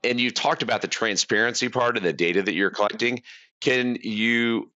And you talked about the transparency part of the data that you're collecting. Can you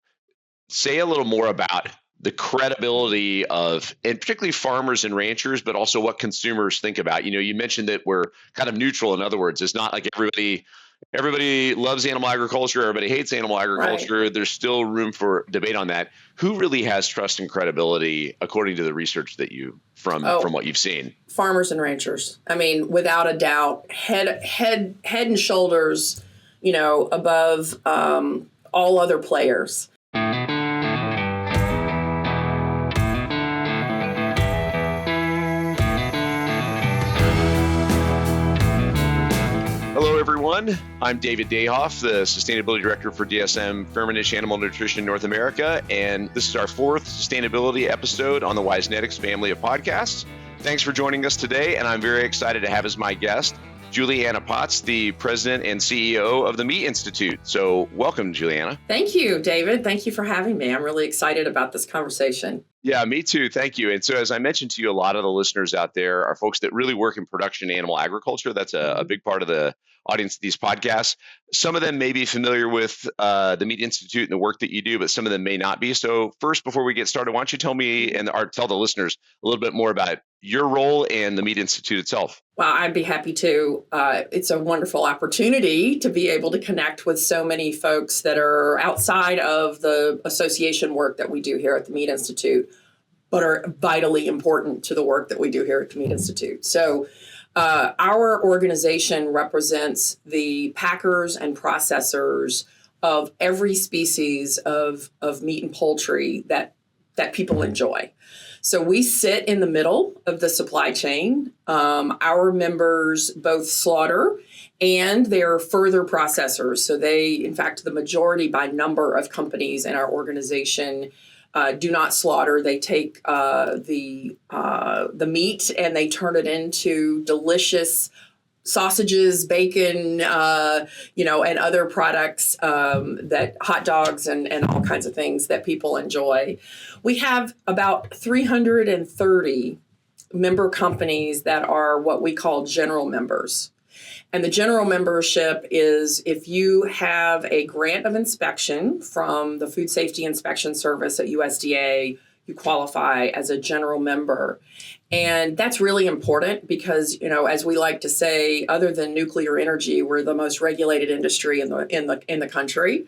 say a little more about the credibility of, and particularly farmers and ranchers, but also what consumers think about? You mentioned that we're kind of neutral. In other words, it's not like everybody loves animal agriculture, everybody hates animal Right. agriculture. There's still room for debate on that. Who really has trust and credibility according to the research that from Oh, what you've seen? farmers and ranchers. I mean, without a doubt, head and shoulders, above all other players. Hello, everyone. I'm David Dayhoff, the Sustainability Director for DSM Firmenich Animal Nutrition North America, and this is our fourth sustainability episode on the Wisenetics family of podcasts. Thanks for joining us today, and I'm very excited to have as my guest Juliana Potts, the President and CEO of the Meat Institute. So welcome, Juliana. Thank you, David. Thank you for having me. I'm really excited about this conversation. Yeah, me too. Thank you. And so, as I mentioned to you, a lot of the listeners out there are folks that really work in production animal agriculture. That's a big part of the audience of these podcasts. Some of them may be familiar with the Meat Institute and the work that you do, but some of them may not be. So, first, before we get started, why don't you tell me or tell the listeners a little bit more about your role and the Meat Institute itself? Well, I'd be happy to. It's a wonderful opportunity to be able to connect with so many folks that are outside of the association work that we do here at the Meat Institute, but are vitally important to the work that we do here at the Meat Institute. So our organization represents the packers and processors of every species of meat and poultry that people enjoy. So we sit in the middle of the supply chain. Our members both slaughter and they're further processors. So they, in fact, the majority by number of companies in our organization do not slaughter. They take the meat and they turn it into delicious sausages, bacon, and other products, that hot dogs and all kinds of things that people enjoy. We have about 330 member companies that are what we call general members. And the general membership is if you have a grant of inspection from the Food Safety Inspection Service at USDA, you qualify as a general member. And that's really important because, as we like to say, other than nuclear energy, we're the most regulated industry in the country.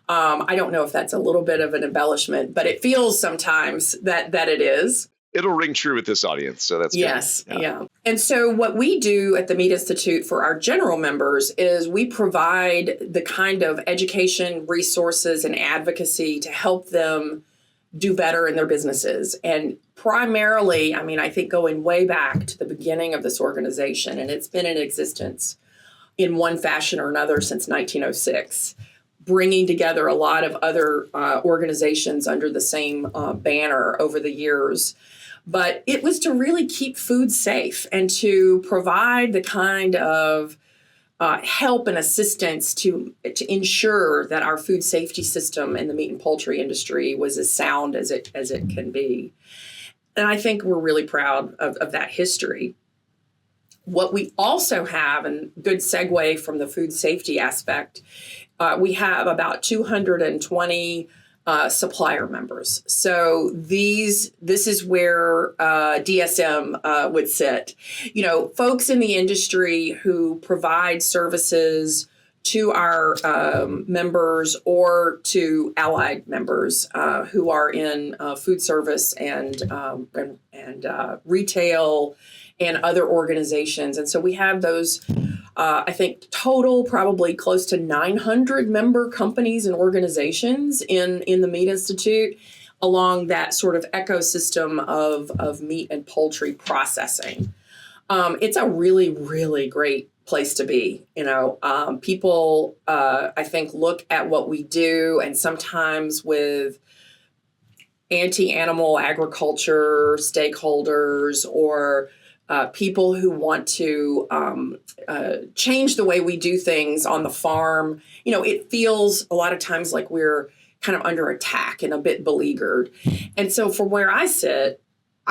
I don't know if that's a little bit of an embellishment, but it feels sometimes that it is. It'll ring true with this audience, so that's yes, good. Yeah. And so what we do at the Meat Institute for our general members is we provide the kind of education, resources, and advocacy to help them do better in their businesses. And primarily, I think going way back to the beginning of this organization, and it's been in existence in one fashion or another since 1906, bringing together a lot of other organizations under the same banner over the years. But it was to really keep food safe and to provide the kind of help and assistance to ensure that our food safety system in the meat and poultry industry was as sound as it can be. And I think we're really proud of that history. What we also have, and good segue from the food safety aspect, we have about 220 supplier members. So this is where DSM would sit. Folks in the industry who provide services to our members or to allied members who are in food service and retail and other organizations. And so we have those, I think, total probably close to 900 member companies and organizations in the Meat Institute along that sort of ecosystem of meat and poultry processing. It's a really, really great place to be. People, I think, look at what we do and sometimes with anti-animal agriculture stakeholders or people who want to change the way we do things on the farm. It feels a lot of times like we're kind of under attack and a bit beleaguered. And so from where I sit,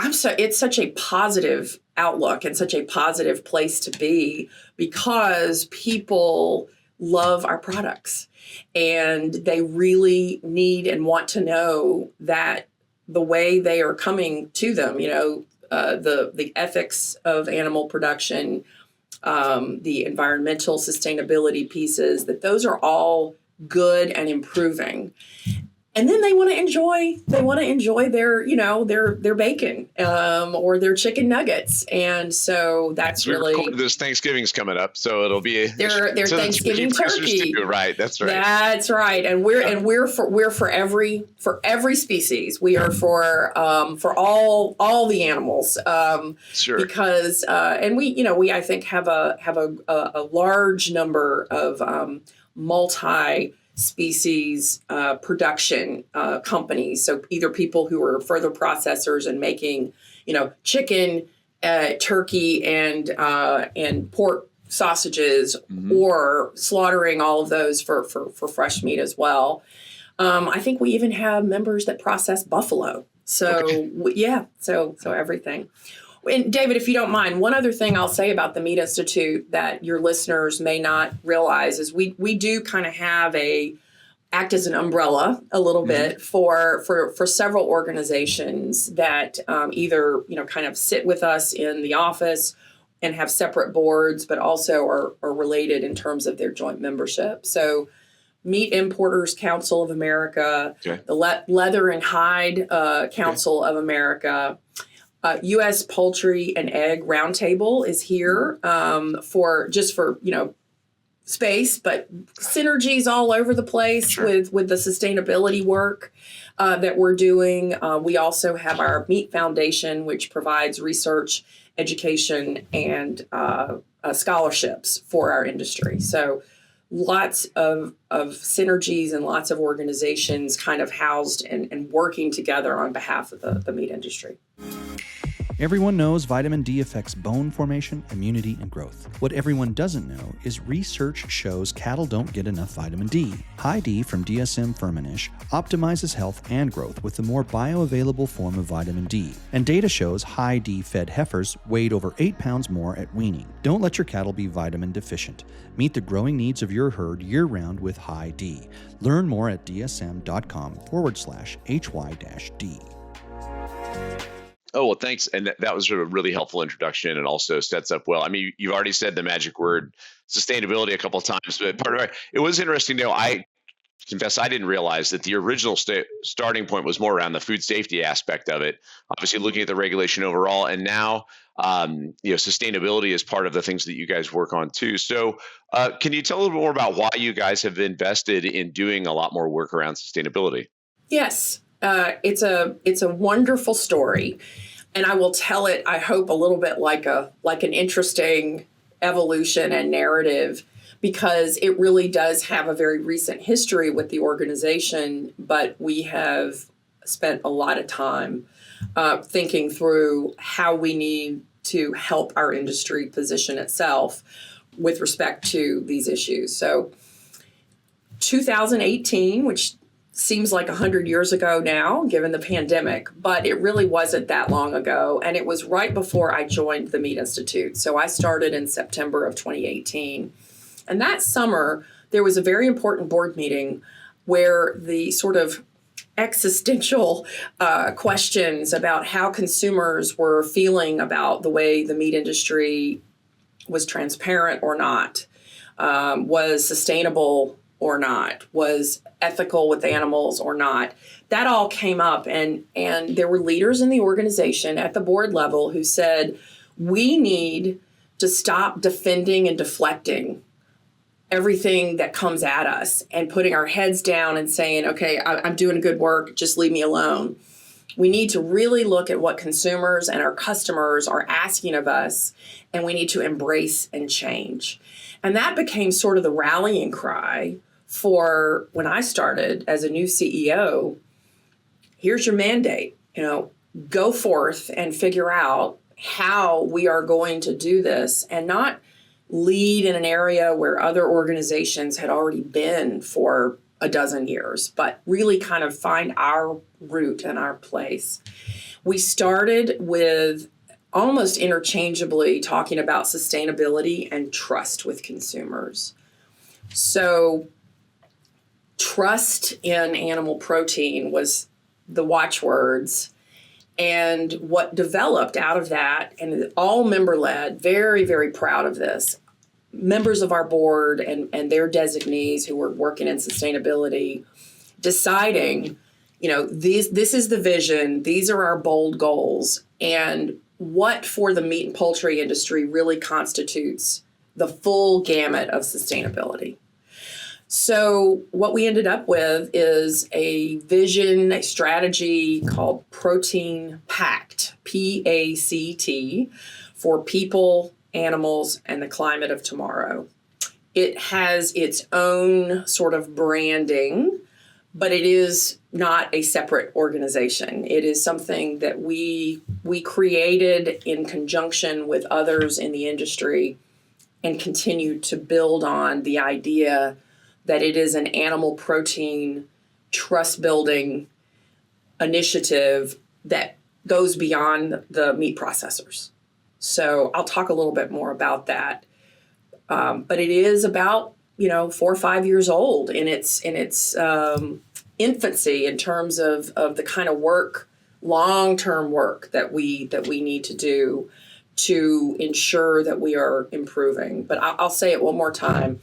it's such a positive outlook and such a positive place to be because people love our products and they really need and want to know that the way they are coming to them, the ethics of animal production, the environmental sustainability pieces, that those are all good and improving. And then they want to enjoy their bacon or their chicken nuggets, and so that's really this Thanksgiving's coming up, so it'll be their Thanksgiving turkey. Right, that's right. That's right, and we're for every species. We are for all the animals, sure. Because and we I think have a large number of multi-species production companies. So either people who are further processors and making, chicken, turkey, and pork sausages, or slaughtering all of those for fresh meat as well. I think we even have members that process buffalo. So so everything. And David, if you don't mind, one other thing I'll say about the Meat Institute that your listeners may not realize is we do kind of act as an umbrella a little bit for several organizations that either kind of sit with us in the office and have separate boards, but also are related in terms of their joint membership. So Meat Importers Council of America, the Leather and Hide Council of America, U.S. Poultry and Egg Roundtable is here for space, but synergies all over the place with the sustainability work that we're doing. We also have our Meat Foundation, which provides research, education, and scholarships for our industry. So lots of synergies and lots of organizations kind of housed and working together on behalf of the meat industry. Everyone knows vitamin D affects bone formation, immunity, and growth. What everyone doesn't know is research shows cattle don't get enough vitamin D. High D from DSM Firmenich optimizes health and growth with the more bioavailable form of vitamin D. And data shows high D fed heifers weighed over 8 pounds more at weaning. Don't let your cattle be vitamin deficient. Meet the growing needs of your herd year-round with High D. Learn more at dsm.com/HY-D. Oh, well, thanks. And that was a really helpful introduction and also sets up well. I mean, you've already said the magic word sustainability a couple of times, but part of it was interesting to know. I confess I didn't realize that the original starting point was more around the food safety aspect of it, obviously looking at the regulation overall. And now, sustainability is part of the things that you guys work on too. So can you tell a little bit more about why you guys have invested in doing a lot more work around sustainability? Yes. It's a wonderful story, and I will tell it, I hope, a little bit like an interesting evolution and narrative, because it really does have a very recent history with the organization, but we have spent a lot of time thinking through how we need to help our industry position itself with respect to these issues. So 2018, which seems like 100 years ago now, given the pandemic, but it really wasn't that long ago. And it was right before I joined the Meat Institute. So I started in September of 2018. And that summer, there was a very important board meeting where the sort of existential questions about how consumers were feeling about the way the meat industry was transparent or not, was sustainable or not, was ethical with animals or not. That all came up, and there were leaders in the organization at the board level who said, we need to stop defending and deflecting everything that comes at us and putting our heads down and saying, okay, I'm doing good work, just leave me alone. We need to really look at what consumers and our customers are asking of us, and we need to embrace and change. And that became sort of the rallying cry for when I started as a new CEO. Here's your mandate, go forth and figure out how we are going to do this, and not lead in an area where other organizations had already been for a dozen years, but really kind of find our route and our place. We started with almost interchangeably talking about sustainability and trust with consumers. So trust in animal protein was the watchwords. And what developed out of that, and all member-led, very, very proud of this, members of our board and their designees who were working in sustainability, deciding, this is the vision, these are our bold goals, and what for the meat and poultry industry really constitutes the full gamut of sustainability. So what we ended up with is a vision, a strategy called Protein Pact, PACT, for people, animals, and the climate of tomorrow. It has its own sort of branding, but it is not a separate organization. It is something that we created in conjunction with others in the industry and continue to build on the idea that it is an animal protein trust building initiative that goes beyond the meat processors. So I'll talk a little bit more about that. But it is about 4 or 5 years old in its infancy in terms of the kind of work, long-term work that we need to do to ensure that we are improving. But I'll say it one more time.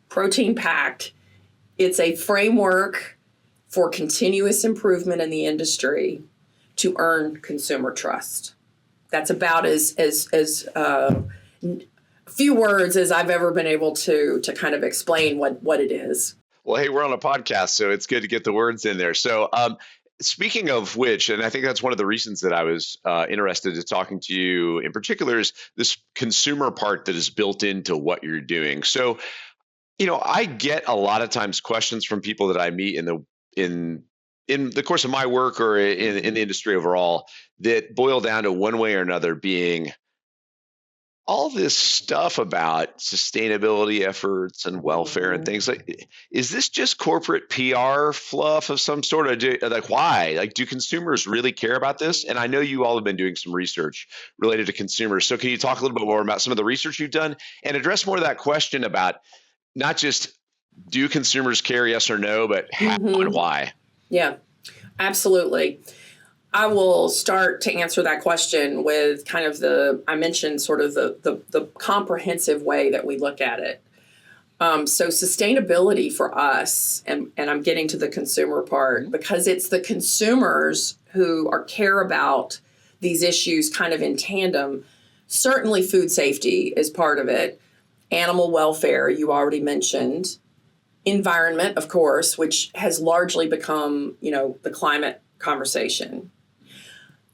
Protein Pact, it's a framework for continuous improvement in the industry to earn consumer trust. That's about as few words as I've ever been able to kind of explain what it is. Well, hey, we're on a podcast, so it's good to get the words in there. So speaking of which, and I think that's one of the reasons that I was interested in talking to you in particular, is this consumer part that is built into what you're doing. So, I get a lot of times questions from people that I meet in the course of my work or in the industry overall that boil down to one way or another being all this stuff about sustainability efforts and welfare and things like. Is this just corporate PR fluff of some sort? Why? Do consumers really care about this? And I know you all have been doing some research related to consumers. So can you talk a little bit more about some of the research you've done and address more of that question about not just do consumers care, yes or no, but how and why? Yeah, absolutely. I will start to answer that question with kind of I mentioned sort of the comprehensive way that we look at it. So sustainability for us, and I'm getting to the consumer part, because it's the consumers who care about these issues kind of in tandem. Certainly food safety is part of it. Animal welfare, you already mentioned. Environment, of course, which has largely become, the climate conversation.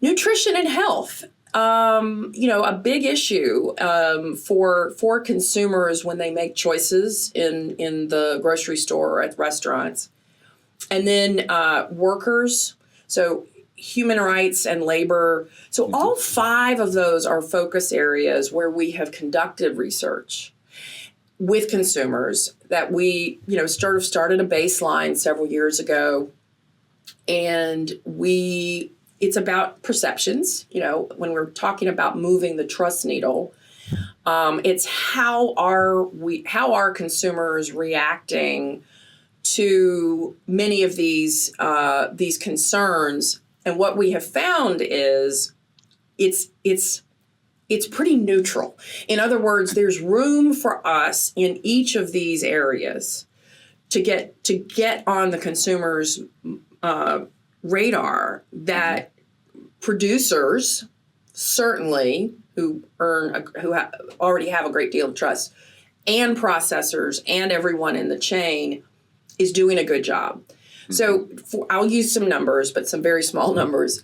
Nutrition and health, a big issue for consumers when they make choices in the grocery store or at restaurants. And then workers, so human rights and labor. So all 5 of those are focus areas where we have conducted research with consumers that we, started a baseline several years ago. And it's about perceptions, when we're talking about moving the trust needle. It's how are consumers reacting to many of these concerns. And what we have found is it's pretty neutral. In other words, there's room for us in each of these areas to get on the consumer's radar that producers, certainly who already have a great deal of trust, and processors and everyone in the chain is doing a good job. So I'll use some numbers, but some very small numbers.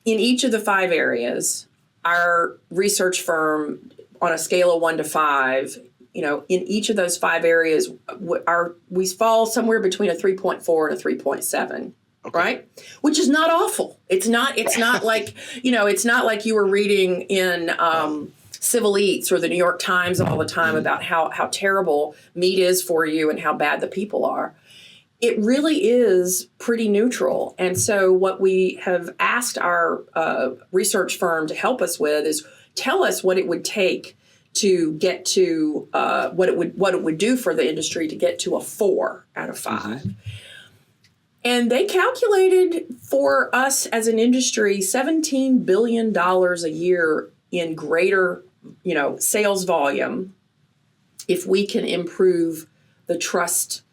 In each of the 5 areas, our research firm, on a scale of 1 to 5, in each of those 5 areas, we fall somewhere between a 3.4 and a 3.7. Okay. Right? Which is not awful. It's not like, it's not like you were reading in Civil Eats or the New York Times all the time about how terrible meat is for you and how bad the people are. it really is pretty neutral. And so what we have asked our research firm to help us with is tell us what it would take to get to what it would do for the industry to get to a 4 out of 5. Mm-hmm. And they calculated for us as an industry $17 billion a year in greater, sales volume if we can improve the trust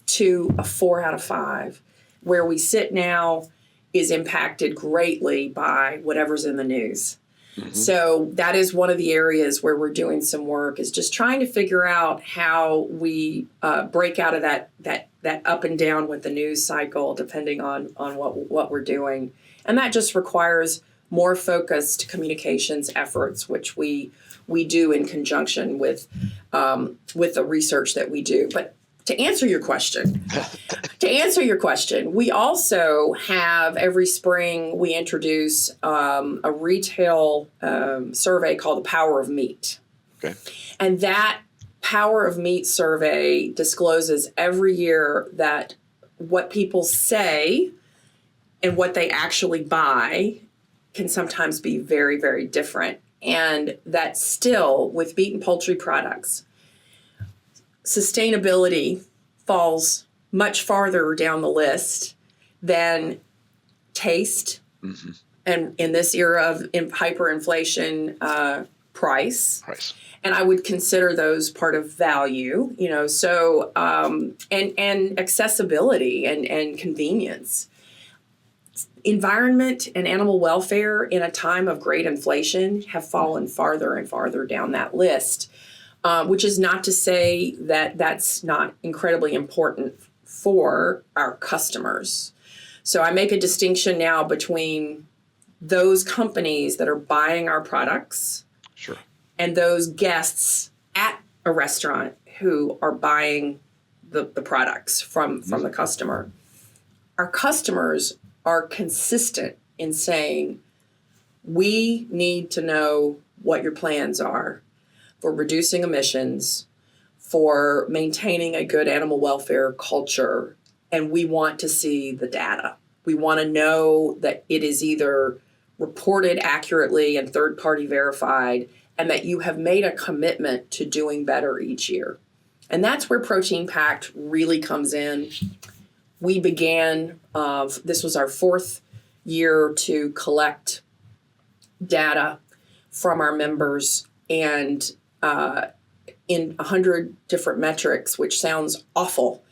to a 4 out of 5. Where we sit now is impacted greatly by whatever's in the news. Mm-hmm. So that is one of the areas where we're doing some work, is just trying to figure out how we break out of that up and down with the news cycle, depending on what we're doing. And that just requires more focused communications efforts, which we do in conjunction with the research that we do. But to answer your question, we also have every spring we introduce a retail survey called the Power of Meat. Okay. And that Power of Meat survey discloses every year that what people say and what they actually buy can sometimes be very, very different. And that still, with meat and poultry products, sustainability falls much farther down the list than taste, mm-hmm. and in this era of hyperinflation, price. And I would consider those part of value, so and accessibility and convenience. Environment and animal welfare in a time of great inflation have fallen farther and farther down that list. Which is not to say that that's not incredibly important for our customers. So I make a distinction now between those companies that are buying our products, sure, and those guests at a restaurant who are buying the products from the customer. Our customers are consistent in saying, we need to know what your plans are for reducing emissions, for maintaining a good animal welfare culture, and we want to see the data. We want to know that it is either reported accurately and third-party verified, and that you have made a commitment to doing better each year. And that's where Protein Pact really comes in. We began, this was our 4th year to collect data from our members, and in 100 different metrics, which sounds awful.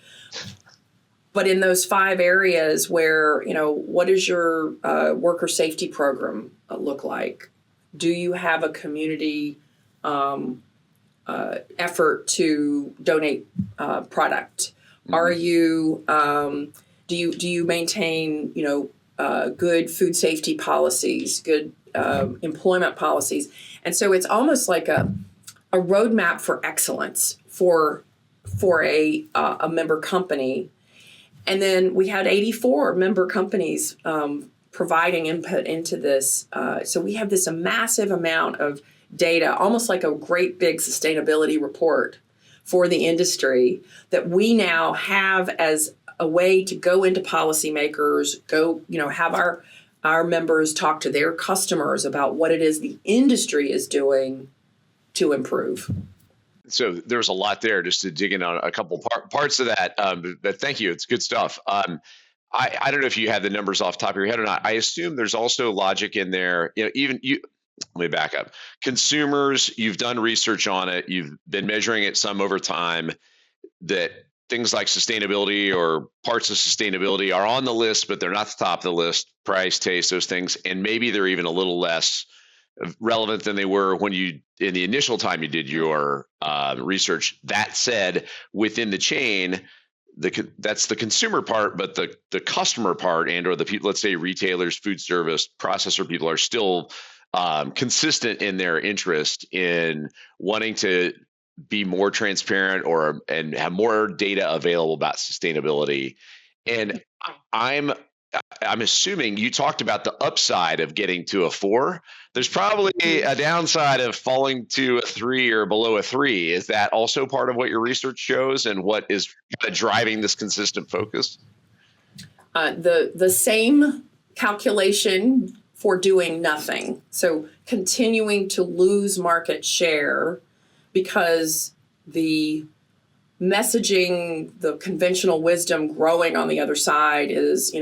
But in those 5 areas where, what does your worker safety program look like? Do you have a community effort to donate product? Mm-hmm. Are you, do you maintain, good food safety policies, good employment policies? And so it's almost like a roadmap for excellence for a member company. And then we had 84 member companies providing input into this. So we have this massive amount of data, almost like a great big sustainability report for the industry that we now have as a way to go into policymakers, have our members talk to their customers about what it is the industry is doing to improve. So there's a lot there, just to dig in on a couple parts of that. But thank you. It's good stuff. I don't know if you have the numbers off the top of your head or not. I assume there's also logic in there. Let me back up. Consumers, you've done research on it. You've been measuring it some over time, that things like sustainability or parts of sustainability are on the list, but they're not the top of the list. Price, taste, those things. And maybe they're even a little less relevant than they were when in the initial time you did your research. That said, within the chain, that's the consumer part, but the customer part or the people, let's say retailers, food service, processor people, are still consistent in their interest in wanting to be more transparent and have more data available about sustainability. And I'm I'm assuming you talked about the upside of getting to a 4. There's probably a downside of falling to a 3 or below a 3. Is that also part of what your research shows and what is kind of driving this consistent focus? The same calculation for doing nothing. So continuing to lose market share because the messaging, the conventional wisdom growing on the other side is,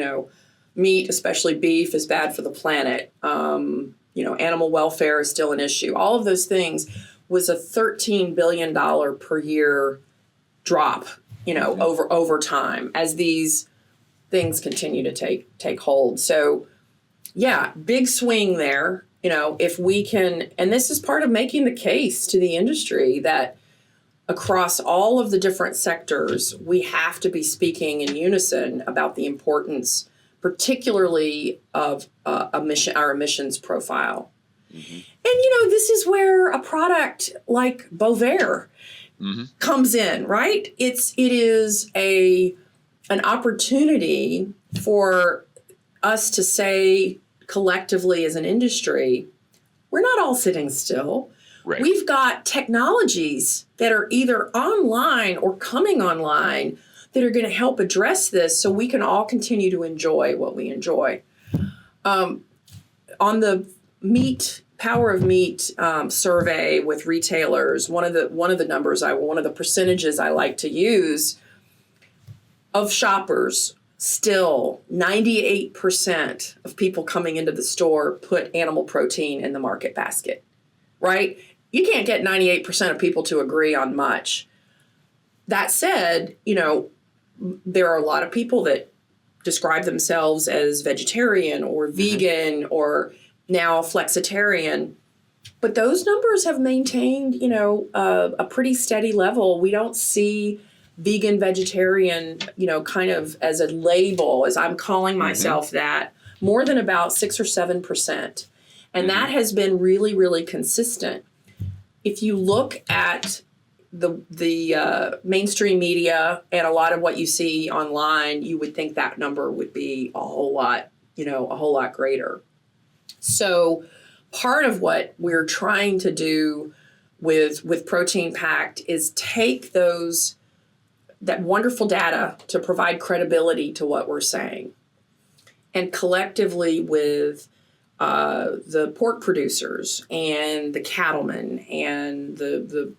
meat, especially beef, is bad for the planet. Animal welfare is still an issue. All of those things was a $13 billion per year drop, over time as these things continue to take hold. So yeah, big swing there. If we can, and this is part of making the case to the industry that across all of the different sectors, we have to be speaking in unison about the importance, particularly of our emissions profile. Mm-hmm. And, this is where a product like Bovaer comes in, right? It is an opportunity for us to say collectively as an industry, we're not all sitting still. Right. We've got technologies that are either online or coming online that are going to help address this so we can all continue to enjoy what we enjoy. On the Power of Meat survey with retailers, one of the percentages I like to use of shoppers, still 98% of people coming into the store put animal protein in the market basket, right? You can't get 98% of people to agree on much. That said, there are a lot of people that describe themselves as vegetarian or vegan or now flexitarian. But those numbers have maintained, a pretty steady level. We don't see vegan, vegetarian, kind of as a label, as I'm calling myself that, more than about 6 or 7%. And that has been really, really consistent. If you look at the mainstream media and a lot of what you see online, you would think that number would be a whole lot greater. So part of what we're trying to do with Protein Pact is take that wonderful data to provide credibility to what we're saying, and collectively with the pork producers and the cattlemen and the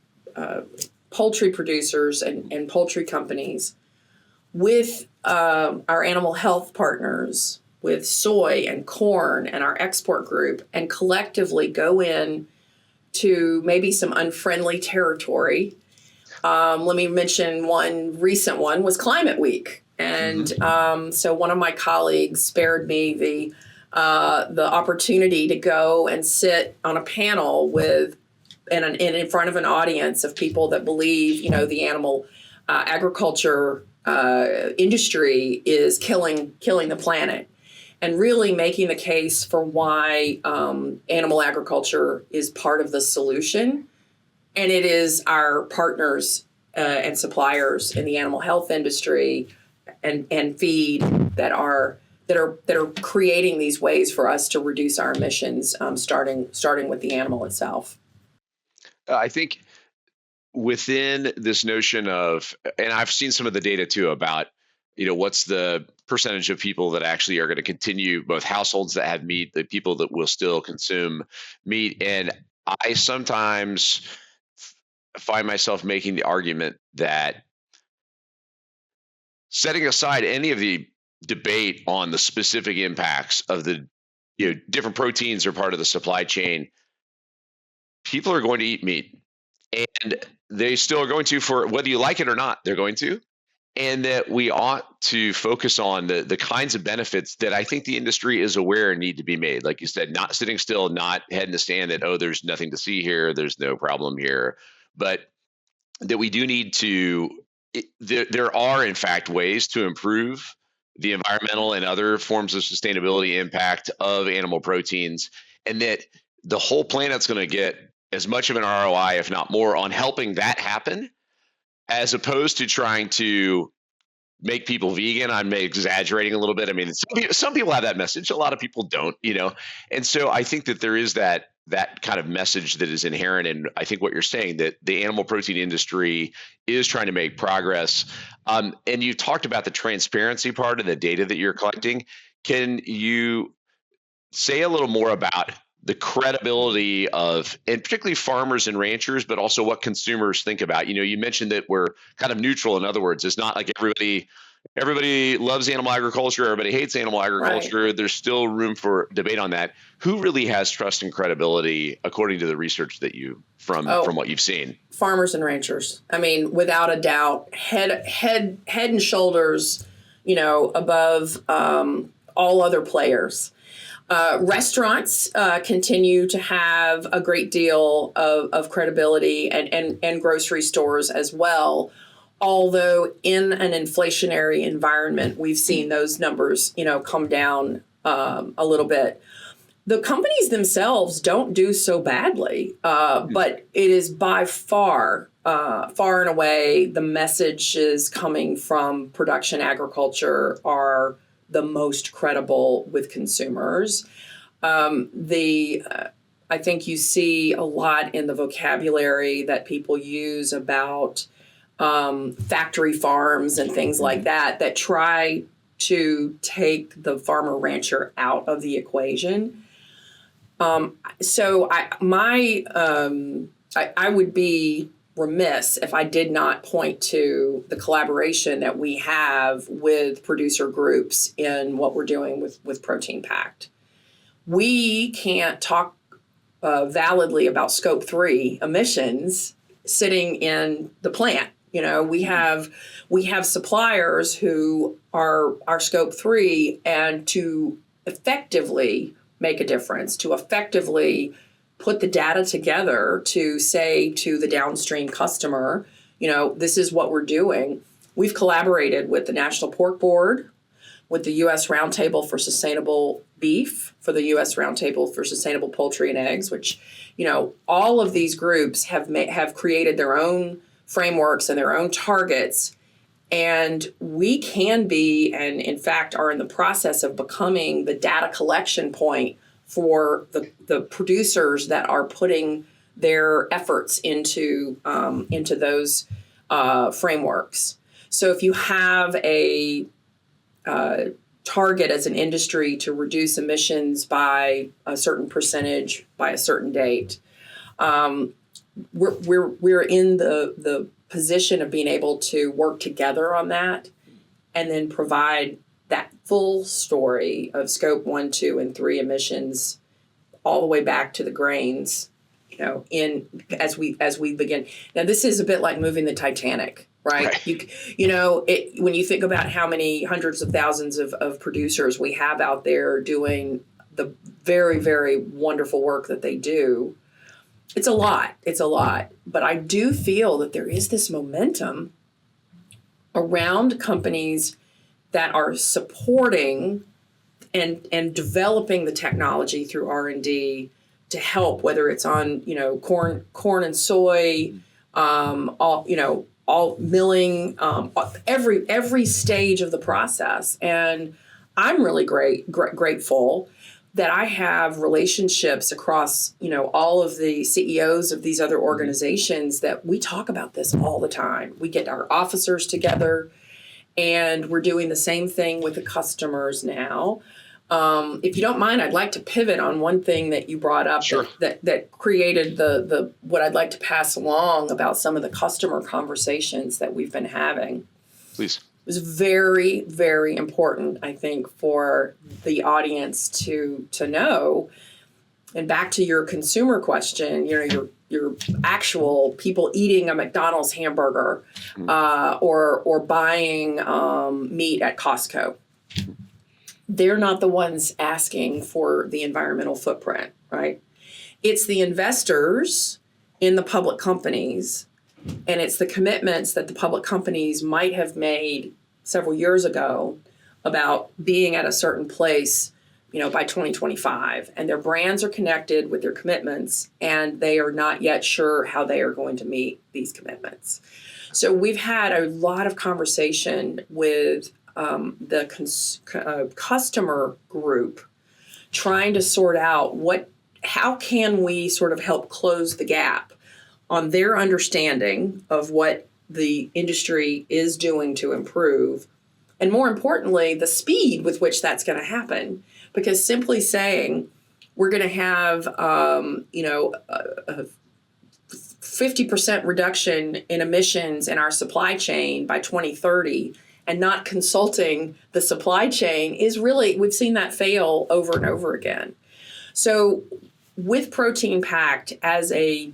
poultry producers and poultry companies, with our animal health partners, with soy and corn and our export group, and collectively go in to maybe some unfriendly territory. Let me mention one recent one was Climate Week. And so one of my colleagues spared me the opportunity to go and sit on a panel in front of an audience of people that believe, the animal agriculture industry is killing the planet, and really making the case for why animal agriculture is part of the solution. And it is our partners and suppliers in the animal health industry and feed that are creating these ways for us to reduce our emissions, starting with the animal itself. I think within this notion of, and I've seen some of the data too about, what's the percentage of people that actually are going to continue, both households that have meat, the people that will still consume meat. And I sometimes find myself making the argument that, setting aside any of the debate on the specific impacts of the different proteins are part of the supply chain, people are going to eat meat, and they still are going to, for whether you like it or not, they're going to. And that we ought to focus on the kinds of benefits that I think the industry is aware need to be made. Like you said, not sitting still, not head in the stand that, there's nothing to see here, there's no problem here, but that we do need to, there are in fact ways to improve the environmental and other forms of sustainability impact of animal proteins, and that the whole planet's going to get as much of an ROI, if not more, on helping that happen, as opposed to trying to make people vegan. I'm exaggerating a little bit. I mean, some people have that message. A lot of people don't, And so I think that there is that kind of message that is inherent in, I think, what you're saying, that the animal protein industry is trying to make progress. And you talked about the transparency part of the data that you're collecting. Can you say a little more about the credibility of, and particularly farmers and ranchers, but also what consumers think about? You mentioned that we're kind of neutral. In other words, it's not like everybody loves animal agriculture, everybody hates animal agriculture. Right. There's still room for debate on that. Who really has trust and credibility according to the research that from what you've seen? Farmers and ranchers. I mean, without a doubt, head and shoulders, above all other players. Restaurants continue to have a great deal of credibility, and grocery stores as well. Although in an inflationary environment, we've seen those numbers, come down a little bit. The companies themselves don't do so badly, but it is by far and away the messages coming from production agriculture are the most credible with consumers. I think you see a lot in the vocabulary that people use about factory farms and things like that try to take the farmer rancher out of the equation. So I would be remiss if I did not point to the collaboration that we have with producer groups in what we're doing with Protein Pact. We can't talk validly about Scope 3 emissions sitting in the plant. We have suppliers who are Scope 3, and to effectively make a difference, to effectively put the data together to say to the downstream customer, this is what we're doing. We've collaborated with the National Pork Board, with the U.S. Roundtable for Sustainable Beef, for the U.S. Roundtable for Sustainable Poultry and Eggs, which, all of these groups have created their own frameworks and their own targets. And we can be, and in fact are in the process of becoming, the data collection point for the producers that are putting their efforts into those frameworks. So if you have a target as an industry to reduce emissions by a certain percentage by a certain date, we're in the position of being able to work together on that, and then provide that full story of Scope 1, 2, and 3 emissions all the way back to the grains, as we begin. Now, this is a bit like moving the Titanic, right? When you think about how many hundreds of thousands of producers we have out there doing the very, very wonderful work that they do, it's a lot. But I do feel that there is this momentum around companies that are supporting and developing the technology through R&D to help, whether it's on corn and soy, all milling, every stage of the process. And I'm really grateful that I have relationships across all of the CEOs of these other organizations that we talk about this all the time. We get our officers together, and we're doing the same thing with the customers now. If you don't mind, I'd like to pivot on one thing that you brought up. Sure. that created the what I'd like to pass along about some of the customer conversations that we've been having. Please. It was very, very important, I think, for the audience to know. And back to your consumer question, your actual people eating a McDonald's hamburger or buying meat at Costco. They're not the ones asking for the environmental footprint, right? It's the investors in the public companies, and it's the commitments that the public companies might have made several years ago about being at a certain place, by 2025. And their brands are connected with their commitments, and they are not yet sure how they are going to meet these commitments. So we've had a lot of conversation with the customer group, trying to sort out how can we sort of help close the gap on their understanding of what the industry is doing to improve, and more importantly, the speed with which that's going to happen. Because simply saying we're going to have, a 50% reduction in emissions in our supply chain by 2030 and not consulting the supply chain is really, we've seen that fail over and over again. So with Protein Pact as a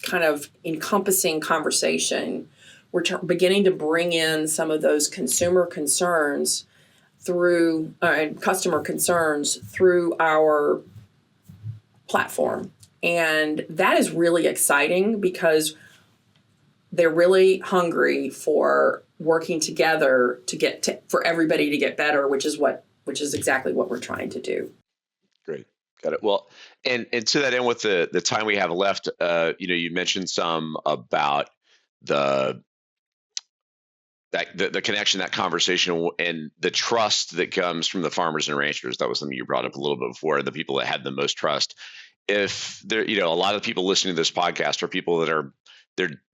kind of encompassing conversation, we're beginning to bring in some of those consumer concerns through and customer concerns through our platform. And that is really exciting because they're really hungry for working together for everybody to get better, which is exactly what we're trying to do. Great. Got it. Well, and to that end, with the time we have left, you mentioned some about the connection, that conversation, and the trust that comes from the farmers and ranchers. That was something you brought up a little bit before, the people that had the most trust. If there, a lot of the people listening to this podcast are people that are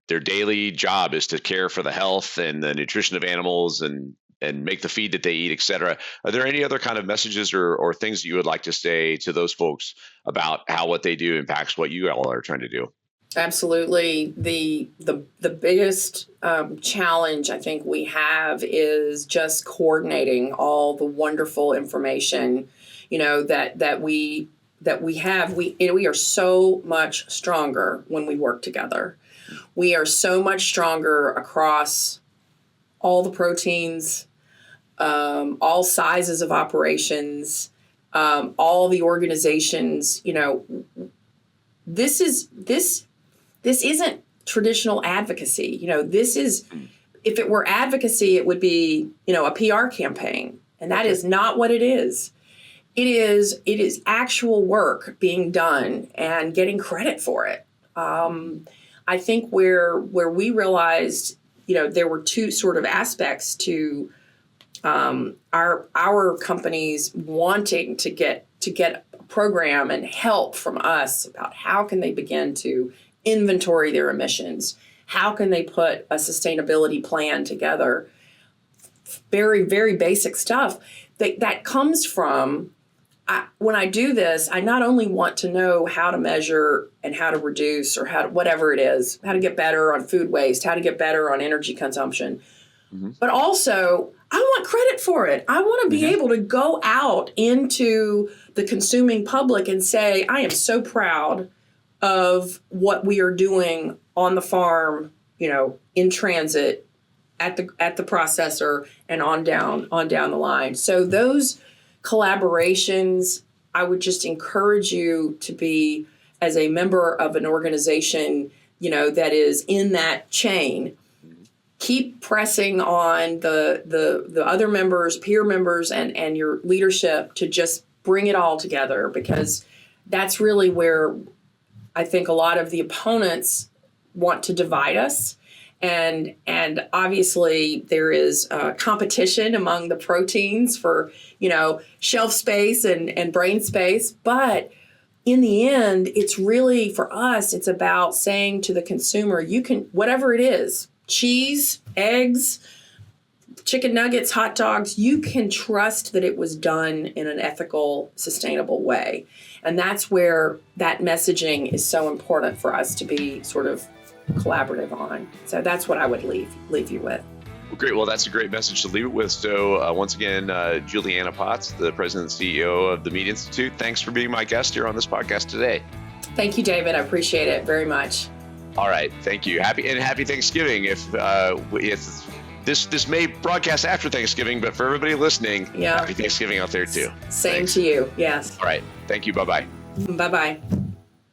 their daily job is to care for the health and the nutrition of animals and make the feed that they eat, et cetera. Are there any other kind of messages or things that you would like to say to those folks about how what they do impacts what you all are trying to do? Absolutely. The biggest challenge I think we have is just coordinating all the wonderful information, that we have. We are so much stronger when we work together. We are so much stronger across all the proteins, all sizes of operations, all the organizations. This isn't traditional advocacy. If it were advocacy, it would be, a PR campaign. And that is not what it is. It is actual work being done and getting credit for it. I think where we realized, there were two sort of aspects to our companies wanting to get a program and help from us about how can they begin to inventory their emissions, how can they put a sustainability plan together. Very, very basic stuff that comes from. When I do this, I not only want to know how to measure and how to reduce or whatever it is, how to get better on food waste, how to get better on energy consumption, but also I want credit for it. I want to be able to go out into the consuming public and say, I am so proud of what we are doing on the farm, in transit, at the processor, and on down the line. So those collaborations, I would just encourage you to be, as a member of an organization, that is in that chain, keep pressing on the other members, peer members, and your leadership to just bring it all together, because that's really where I think a lot of the opponents want to divide us. And obviously there is competition among the proteins for, shelf space and brain space. But in the end, it's really, for us, it's about saying to the consumer, you can, whatever it is, cheese, eggs, chicken nuggets, hot dogs, you can trust that it was done in an ethical, sustainable way. And that's where that messaging is so important for us to be sort of collaborative on. So that's what I would leave you with. Well, great. Well, that's a great message to leave it with. So once again, Juliana Potts, the president and CEO of the Meat Institute, thanks for being my guest here on this podcast today. Thank you, David. I appreciate it very much. All right. Thank you. Happy Thanksgiving. If this may broadcast after Thanksgiving, but for everybody listening, happy Thanksgiving out there too. Same Thanks. to you. Yes. All right. Thank you. Bye-bye. Bye-bye.